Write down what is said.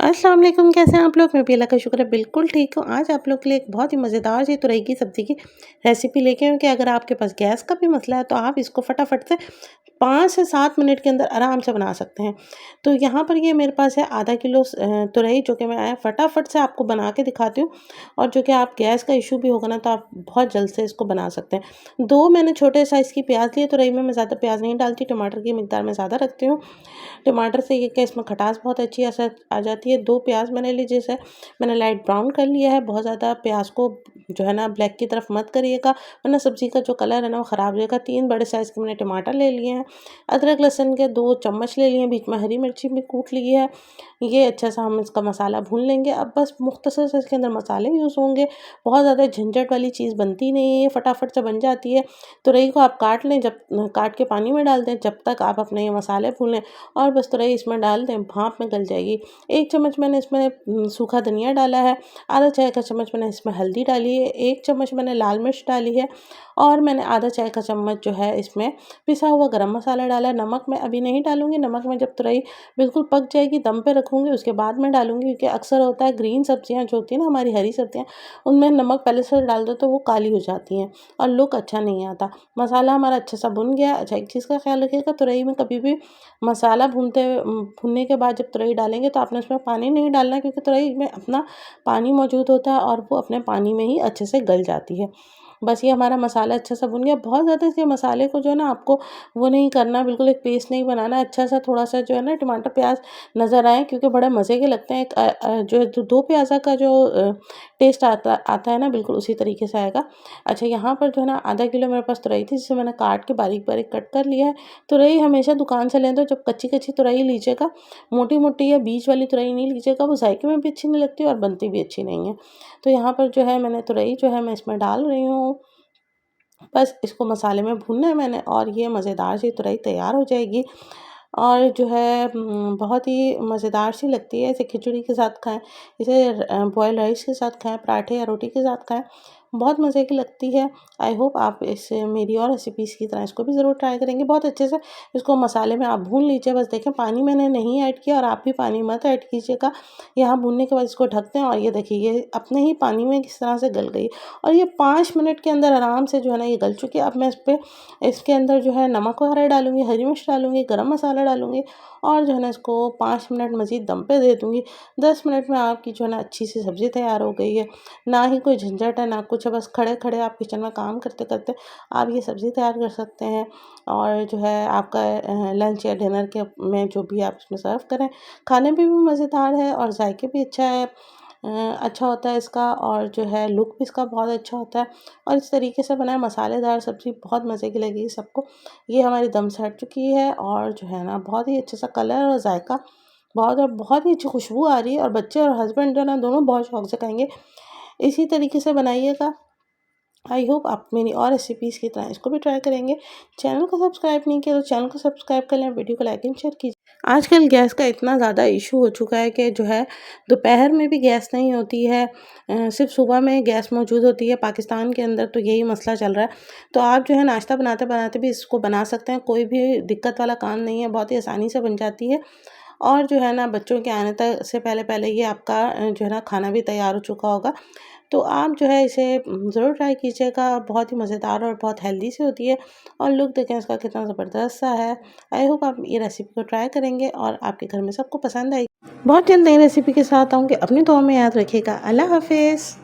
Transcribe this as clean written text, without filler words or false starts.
अस्सलाम वालेकुम, कैसे हैं आप लोग? मैं भी अल्लाह का शुक्र है बिल्कुल ठीक हूँ। आज आप लोग के लिए एक बहुत ही मज़ेदार सी तुरई की सब्ज़ी की रेसिपी लेके आई हूँ कि अगर आपके पास गैस का भी मसला है तो आप इसको फटाफट से 5 से 7 मिनट के अंदर आराम से बना सकते हैं। तो यहाँ पर ये मेरे पास है आधा किलो तुरई, जो कि मैं फटाफट से आपको बना के दिखाती हूँ। और जो कि आप गैस का इशू भी होगा ना तो आप बहुत जल्द से इसको बना सकते हैं। 2 मैंने छोटे साइज़ की प्याज़ लिए। तुरई में मैं ज़्यादा प्याज़ नहीं डालती, टमाटर की मिकदार मैं ज़्यादा रखती हूँ। टमाटर से ये क्या इसमें खटास बहुत अच्छी असर आ जाती है। 2 प्याज़ मैंने ली, जिसे मैंने लाइट ब्राउन कर लिया है। बहुत ज़्यादा प्याज़ को जो है ना ब्लैक की तरफ मत करिएगा, वरना सब्ज़ी का जो कलर है ना वो ख़राब हो जाएगा। 3 बड़े साइज़ के मैंने टमाटर ले लिए हैं। अदरक लहसुन के 2 चम्मच ले लिए हैं, बीच में हरी मिर्ची भी कूट ली है। ये अच्छा सा हम इसका मसाला भून लेंगे। अब बस मुख्तसर से इसके अंदर मसाले यूज़ होंगे। बहुत ज़्यादा झंझट वाली चीज़ बनती नहीं है, ये फटाफट से बन जाती है। तुरई को आप काट लें, जब काट के पानी में डाल दें, जब तक आप अपने ये मसाले भून लें। और बस तुरई इसमें डाल दें, भाप में गल जाएगी। 1 चम्मच मैंने इसमें सूखा धनिया डाला है। आधा चाय का चम्मच मैंने इसमें हल्दी डाली है। 1 चम्मच मैंने लाल मिर्च डाली है। और मैंने आधा चाय का चम्मच जो है इसमें पिसा हुआ गरम मसाला डाला है। नमक मैं अभी नहीं डालूँगी, नमक मैं जब तुरई बिल्कुल पक जाएगी, दम पे रखूँगी, उसके बाद मैं डालूँगी। क्योंकि अक्सर होता है ग्रीन सब्जियाँ जो होती हैं ना, हमारी हरी सब्जियाँ, उनमें नमक पहले से डाल दो तो वो काली हो जाती हैं और लुक अच्छा नहीं आता। मसाला हमारा अच्छे से भुन गया। अच्छा, एक चीज़ का ख़्याल रखिएगा, तुरई में कभी भी मसाला भूनने के बाद जब तुरई डालेंगे तो आपने उसमें पानी नहीं डालना है, क्योंकि तुरई में अपना पानी मौजूद होता है और वो अपने पानी में ही अच्छे से गल जाती है। बस ये हमारा मसाला अच्छा सा भुन गया। बहुत ज़्यादा इसके मसाले को जो है ना आपको वो नहीं करना, बिल्कुल एक पेस्ट नहीं बनाना है। अच्छा सा थोड़ा-सा जो है ना टमाटर प्याज़ नज़र आए, क्योंकि बड़े मज़े के लगते हैं। एक जो है 2 प्याज़ा का जो टेस्ट आता आता है ना, बिल्कुल उसी तरीके से आएगा। अच्छा, यहाँ पर जो है ना आधा किलो मेरे पास तुरई थी, जिसे मैंने काट के बारीक-बारीक कट कर लिया है। तुरई हमेशा दुकान से लें तो जब कच्ची-कच्ची तुरई लीजिएगा, मोटी-मोटी या बीज वाली तुरई नहीं लीजिएगा, वो जायके में भी अच्छी नहीं लगती और बनती भी अच्छी नहीं है। तो यहाँ पर जो है मैंने तुरई जो है मैं इसमें डाल रही हूँ। बस इसको मसाले में भूनना है मैंने, और ये मज़ेदार सी तुरई तैयार हो जाएगी। और जो है बहुत ही मज़ेदार सी लगती है। इसे खिचड़ी के साथ खाएँ, इसे बॉइल्ड राइस के साथ खाएँ, पराठे या रोटी के साथ खाएँ, बहुत मज़े की लगती है। आई होप आप इस मेरी और रेसिपीज़ की तरह इसको भी ज़रूर ट्राई करेंगे। बहुत अच्छे से इसको मसाले में आप भून लीजिए। बस देखें, पानी मैंने नहीं ऐड किया और आप भी पानी मत ऐड कीजिएगा। यहाँ भूनने के बाद इसको ढक दें और ये देखिए ये अपने ही पानी में किस तरह से गल गई। और ये 5 मिनट के अंदर आराम से जो है ना ये गल चुकी है। अब मैं इसके अंदर जो है नमक वगैरह डालूँगी, हरी मिर्च डालूँगी, गरम मसाला डालूँगी और जो है ना इसको 5 मिनट मज़ीद दम पे दे दूँगी। 10 मिनट में आपकी जो है ना अच्छी सी सब्ज़ी तैयार हो गई है। ना ही कोई झंझट है, ना कुछ है, बस खड़े-खड़े आप किचन में काम करते-करते आप ये सब्ज़ी तैयार कर सकते हैं। और जो है आपका लंच या डिनर के में जो भी आप इसमें सर्व करें, खाने में भी मज़ेदार है और जायके भी अच्छा होता है इसका, और जो है लुक भी इसका बहुत अच्छा होता है। और इस तरीके से बनाए मसालेदार सब्ज़ी बहुत मज़े की लगेगी सबको। ये हमारी दम से हट चुकी है और जो है ना बहुत ही अच्छा सा कलर और जायका, बहुत ही अच्छी खुशबू आ रही है, और बच्चे और हस्बैंड जो है ना दोनों बहुत शौक से खाएँगे। इसी तरीके से बनाइएगा। आई होप आप मेरी और रेसिपीज़ की तरह इसको भी ट्राई करेंगे। चैनल को सब्सक्राइब नहीं किया तो चैनल को सब्सक्राइब कर लें, वीडियो को लाइक एंड शेयर कीजिए। आजकल गैस का इतना ज़्यादा इशू हो चुका है कि जो है दोपहर में भी गैस नहीं होती है, सिर्फ सुबह में गैस मौजूद होती है। पाकिस्तान के अंदर तो यही मसला चल रहा है। तो आप जो है नाश्ता बनाते-बनाते भी इसको बना सकते हैं, कोई भी दिक्कत वाला काम नहीं है, बहुत ही आसानी से बन जाती है। और जो है ना बच्चों के आने तक से पहले-पहले ये आपका जो है ना खाना भी तैयार हो चुका होगा। तो आप जो है इसे ज़रूर ट्राई कीजिएगा। बहुत ही मज़ेदार और बहुत हेल्दी सी होती है, और लुक देखें इसका कितना ज़बरदस्त सा है। आई होप आप ये रेसिपी को ट्राई करेंगे और आपके घर में सबको पसंद आएगी। बहुत जल्द नई रेसिपी के साथ आऊँगी। अपनी दुआ में याद रखिएगा। अल्लाह हाफ़िज़।